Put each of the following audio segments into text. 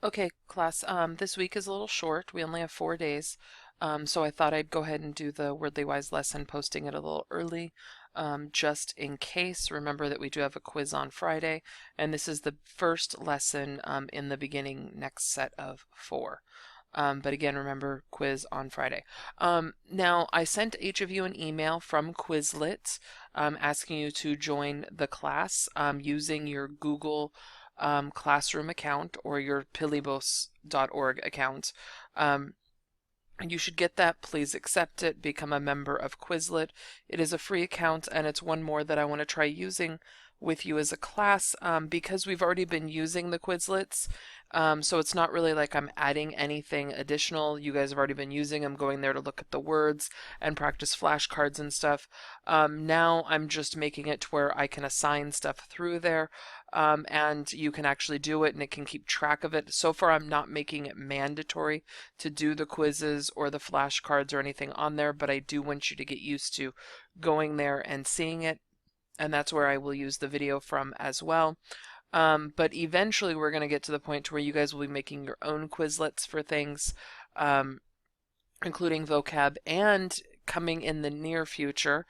Okay, class, this week is a little short. We only have 4 days. So I thought I'd go ahead and do the Wordly Wise lesson, posting it a little early, just in case. Remember that we do have a quiz on Friday, and this is the first lesson in the beginning next set of four. But again, remember, quiz on Friday. Now, I sent each of you an email from Quizlet asking you to join the class using your Google Classroom account or your pilibos.org account. Um, you should get that. Please accept it. Become a member of Quizlet. It is a free account, and it's one more that I want to try using with you as a class because we've already been using the Quizlets. So it's not really like I'm adding anything additional. You guys have already been using them, going there to look at the words and practice flashcards and stuff. Now I'm just making it to where I can assign stuff through there. And you can actually do it and it can keep track of it. So far, I'm not making it mandatory to do the quizzes or the flashcards or anything on there, but I do want you to get used to going there and seeing it. And that's where I will use the video from as well. But eventually we're going to get to the point where you guys will be making your own Quizlets for things, including vocab, and coming in the near future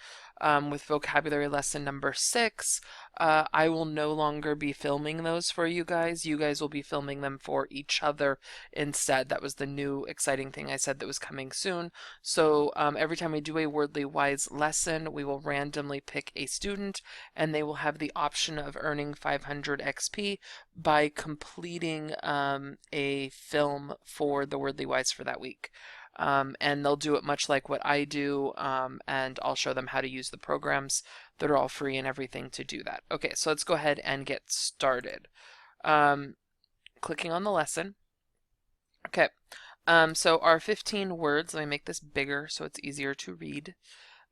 with vocabulary lesson number 6, I will no longer be filming those for you guys. You guys will be filming them for each other instead. That was the new exciting thing I said that was coming soon. So every time we do a Wordly Wise lesson, we will randomly pick a student and they will have the option of earning 500 XP by completing a film for the Wordly Wise for that week. And they'll do it much like what I do, and I'll show them how to use the programs that are all free and everything to do that. Okay, so let's go ahead and get started. Clicking on the lesson. Okay, so our 15 words, let me make this bigger so it's easier to read.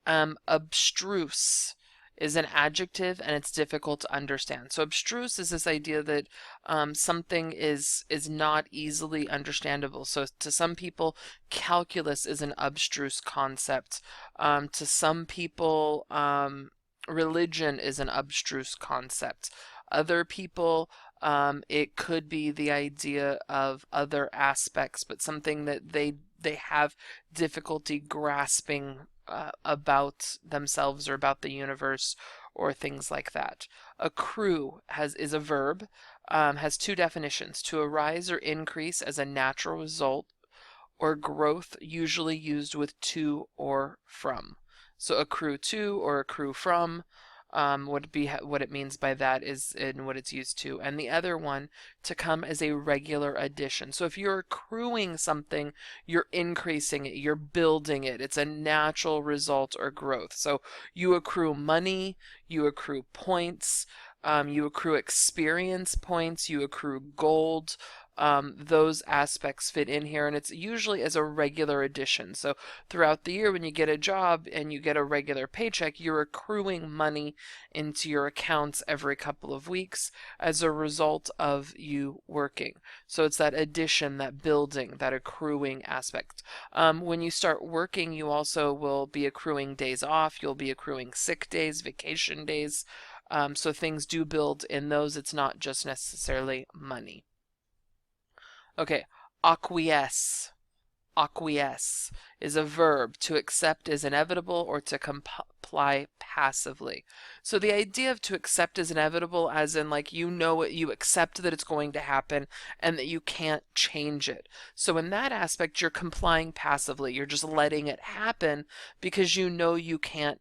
Abstruse is an adjective and it's difficult to understand. So abstruse is this idea that something is not easily understandable. So to some people, calculus is an abstruse concept. To some people, religion is an abstruse concept. Other people, it could be the idea of other aspects, but something that they have difficulty grasping about themselves or about the universe or things like that. Accrue is a verb, has two definitions: to arise or increase as a natural result, or growth, usually used with to or from. So accrue to or accrue from. What it means by that is and what it's used to. And the other one, to come as a regular addition. So if you're accruing something, you're increasing it, you're building it. It's a natural result or growth. So you accrue money, you accrue points, you accrue experience points, you accrue gold. Those aspects fit in here, and it's usually as a regular addition. So throughout the year, when you get a job and you get a regular paycheck, you're accruing money into your accounts every couple of weeks as a result of you working. So it's that addition, that building, that accruing aspect. When you start working, you also will be accruing days off. You'll be accruing sick days, vacation days. So things do build in those. It's not just necessarily money. Okay, acquiesce. Acquiesce is a verb. To accept is inevitable or to comply passively. So the idea of to accept is inevitable, as in like you know it, you accept that it's going to happen and that you can't change it. So in that aspect, you're complying passively. You're just letting it happen because you know you can't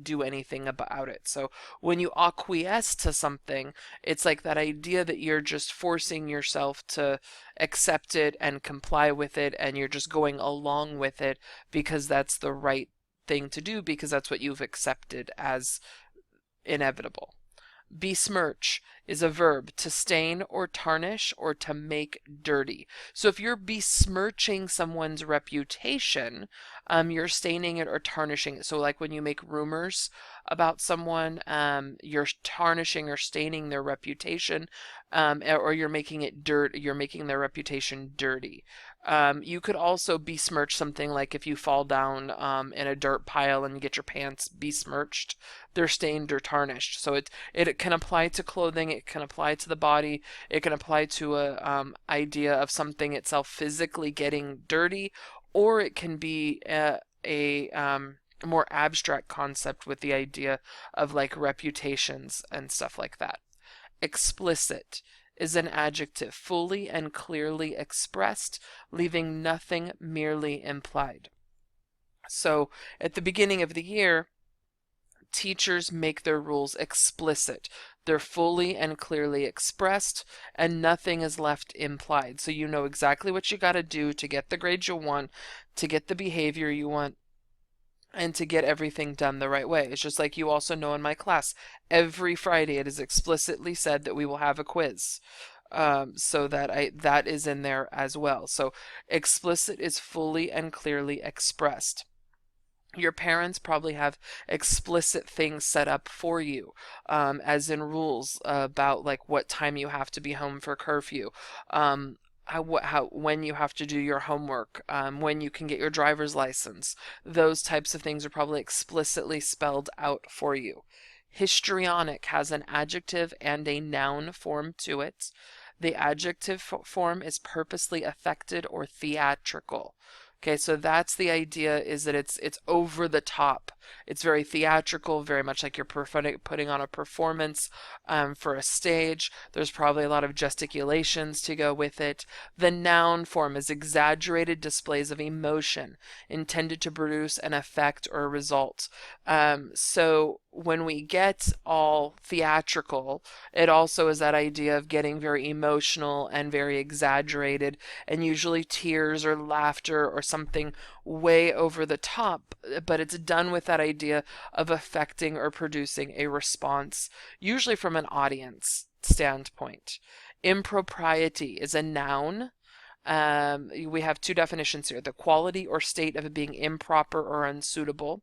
do anything about it. So when you acquiesce to something, it's like that idea that you're just forcing yourself to accept it and comply with it, and you're just going along with it because that's the right thing to do, because that's what you've accepted as inevitable. Besmirch is a verb, to stain or tarnish or to make dirty. So if you're besmirching someone's reputation, you're staining it or tarnishing it. So like when you make rumors about someone, you're tarnishing or staining their reputation, or you're making it you're making their reputation dirty. You could also besmirch something, like if you fall down in a dirt pile and get your pants besmirched, they're stained or tarnished. So it can apply to clothing, It can apply to the body. It can apply to a idea of something itself physically getting dirty, or it can be a more abstract concept with the idea of like reputations and stuff like that. Explicit is an adjective, fully and clearly expressed, leaving nothing merely implied. So at the beginning of the year, teachers make their rules explicit. They're fully and clearly expressed, and nothing is left implied. So you know exactly what you got to do to get the grades you want, to get the behavior you want, and to get everything done the right way. It's just like you also know in my class, every Friday it is explicitly said that we will have a quiz. So that is in there as well. So explicit is fully and clearly expressed. Your parents probably have explicit things set up for you, as in rules about like what time you have to be home for curfew, when you have to do your homework, when you can get your driver's license. Those types of things are probably explicitly spelled out for you. Histrionic has an adjective and a noun form to it. The adjective form is purposely affected or theatrical. Okay, so that's the idea, is that it's over the top. It's very theatrical, very much like you're putting on a performance for a stage. There's probably a lot of gesticulations to go with it. The noun form is exaggerated displays of emotion intended to produce an effect or a result. So when we get all theatrical, it also is that idea of getting very emotional and very exaggerated, and usually tears or laughter or something way over the top, but it's done with that idea of affecting or producing a response, usually from an audience standpoint. Impropriety is a noun. We have two definitions here: the quality or state of it being improper or unsuitable.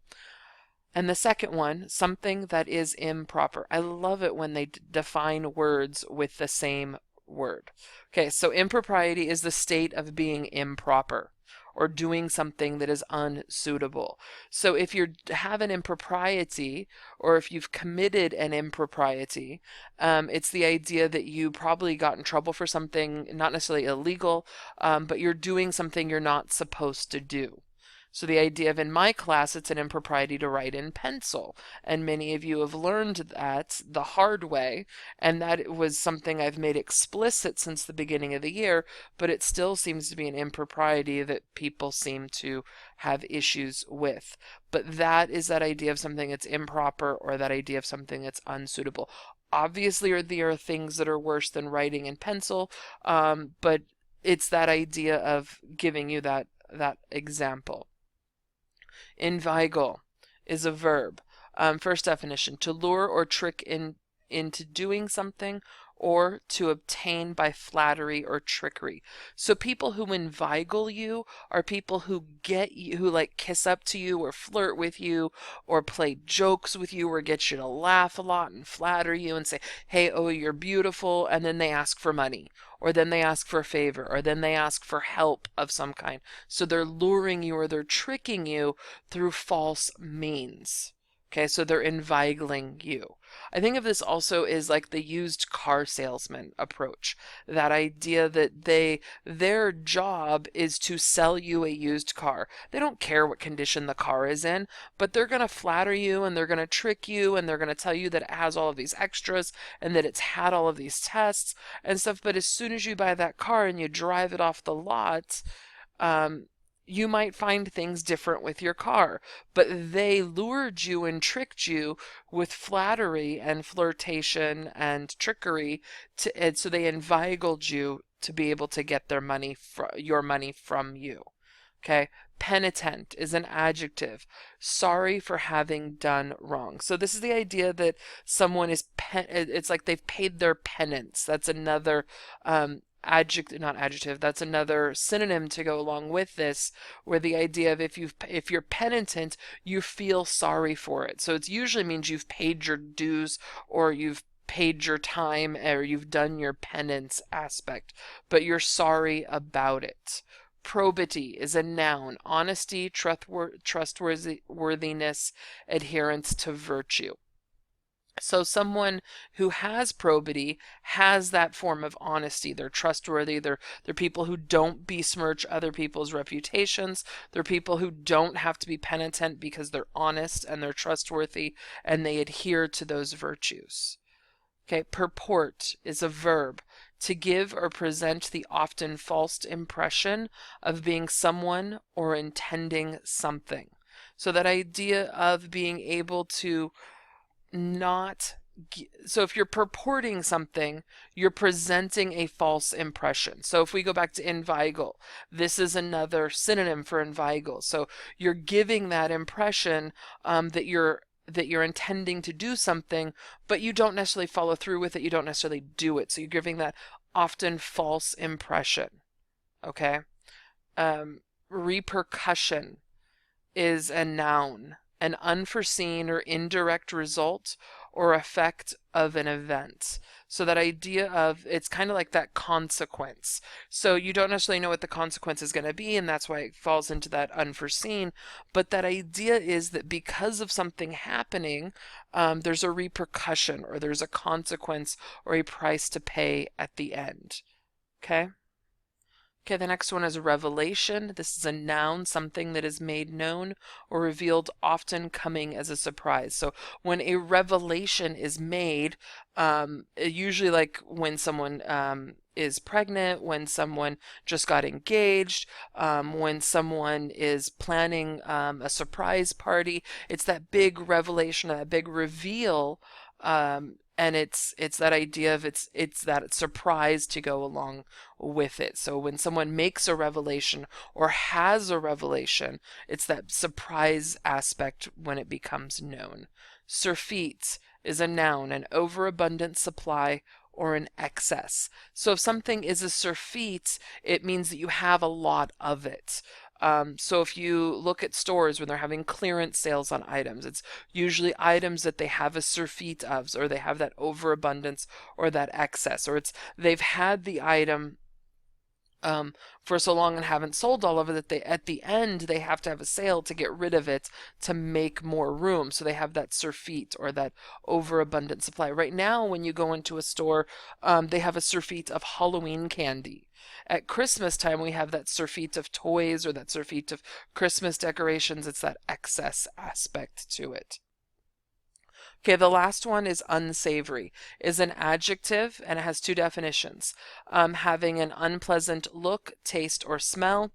And the second one, something that is improper. I love it when they define words with the same word. Okay, so impropriety is the state of being improper or doing something that is unsuitable. So if you have an impropriety, or if you've committed an impropriety, it's the idea that you probably got in trouble for something not necessarily illegal, but you're doing something you're not supposed to do. So the idea of, in my class, it's an impropriety to write in pencil. And many of you have learned that the hard way, and that was something I've made explicit since the beginning of the year, but it still seems to be an impropriety that people seem to have issues with. But that is that idea of something that's improper, or that idea of something that's unsuitable. Obviously, there are things that are worse than writing in pencil, but it's that idea of giving you that example. Inveigle is a verb. First definition: to lure or trick into doing something, or to obtain by flattery or trickery. So people who inveigle you are people who get you, who like kiss up to you or flirt with you or play jokes with you or get you to laugh a lot and flatter you and say, hey, oh, you're beautiful, and then they ask for money, or then they ask for a favor, or then they ask for help of some kind. So they're luring you or they're tricking you through false means. Okay, so they're inveigling you. I think of this also as like the used car salesman approach. That idea that their job is to sell you a used car. They don't care what condition the car is in, but they're going to flatter you and they're going to trick you and they're going to tell you that it has all of these extras and that it's had all of these tests and stuff. But as soon as you buy that car and you drive it off the lot, you might find things different with your car, but they lured you and tricked you with flattery and flirtation and trickery, and so they inveigled you to be able to get your money from you. Okay, penitent is an adjective, sorry for having done wrong. So this is the idea that someone is it's like they've paid their penance. That's another that's another synonym to go along with this, where the idea of if you're penitent, you feel sorry for it. So it usually means you've paid your dues, or you've paid your time, or you've done your penance aspect, but you're sorry about it. Probity is a noun: honesty, trustworthiness, adherence to virtue. So someone who has probity has that form of honesty. They're trustworthy. They're people who don't besmirch other people's reputations. They're people who don't have to be penitent because they're honest and they're trustworthy and they adhere to those virtues. Okay, purport is a verb to give or present the often false impression of being someone or intending something. So that idea of being able to not so if you're purporting something, you're presenting a false impression. So if we go back to inveigle, this is another synonym for inveigle. So you're giving that impression that you're intending to do something, but you don't necessarily follow through with it. You don't necessarily do it. So you're giving that often false impression. Okay. Repercussion is a noun, an unforeseen or indirect result or effect of an event. So that idea of it's kind of like that consequence. So you don't necessarily know what the consequence is going to be, and that's why it falls into that unforeseen. But that idea is that because of something happening, there's a repercussion or there's a consequence or a price to pay at the end. Okay? Okay, the next one is revelation. This is a noun, something that is made known or revealed, often coming as a surprise. So when a revelation is made, usually like when someone is pregnant, when someone just got engaged, when someone is planning a surprise party, it's that big revelation, that big reveal. And it's that idea of it's that surprise to go along with it. So when someone makes a revelation or has a revelation, it's that surprise aspect when it becomes known. Surfeit is a noun, an overabundant supply or an excess. So if something is a surfeit, it means that you have a lot of it. So if you look at stores when they're having clearance sales on items, it's usually items that they have a surfeit of, or they have that overabundance or that excess, or it's they've had the item for so long and haven't sold all of it that they at the end they have to have a sale to get rid of it to make more room. So they have that surfeit or that overabundant supply. Right now, when you go into a store, they have a surfeit of Halloween candy. At Christmas time, we have that surfeit of toys or that surfeit of Christmas decorations. It's that excess aspect to it. Okay, the last one is unsavory, is an adjective and it has two definitions. Having an unpleasant look, taste, or smell,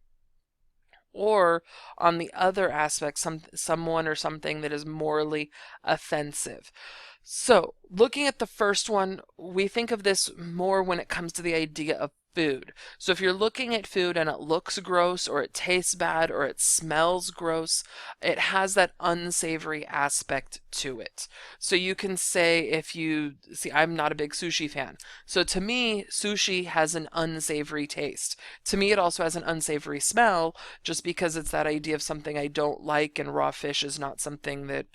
or on the other aspect, someone or something that is morally offensive. So, looking at the first one, we think of this more when it comes to the idea of food. So if you're looking at food and it looks gross or it tastes bad or it smells gross, it has that unsavory aspect to it. So you can say if you see, I'm not a big sushi fan. So to me, sushi has an unsavory taste. To me, it also has an unsavory smell just because it's that idea of something I don't like, and raw fish is not something that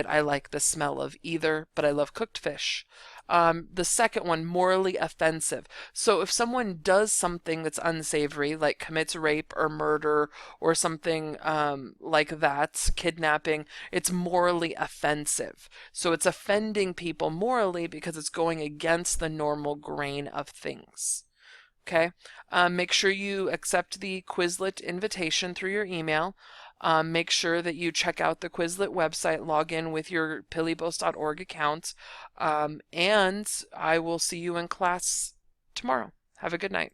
I like the smell of either, but I love cooked fish. The second one, morally offensive. So if someone does something that's unsavory, like commits rape or murder or something like that, kidnapping, it's morally offensive. So it's offending people morally because it's going against the normal grain of things. Okay, make sure you accept the Quizlet invitation through your email. Make sure that you check out the Quizlet website, log in with your pillybos.org account, and I will see you in class tomorrow. Have a good night.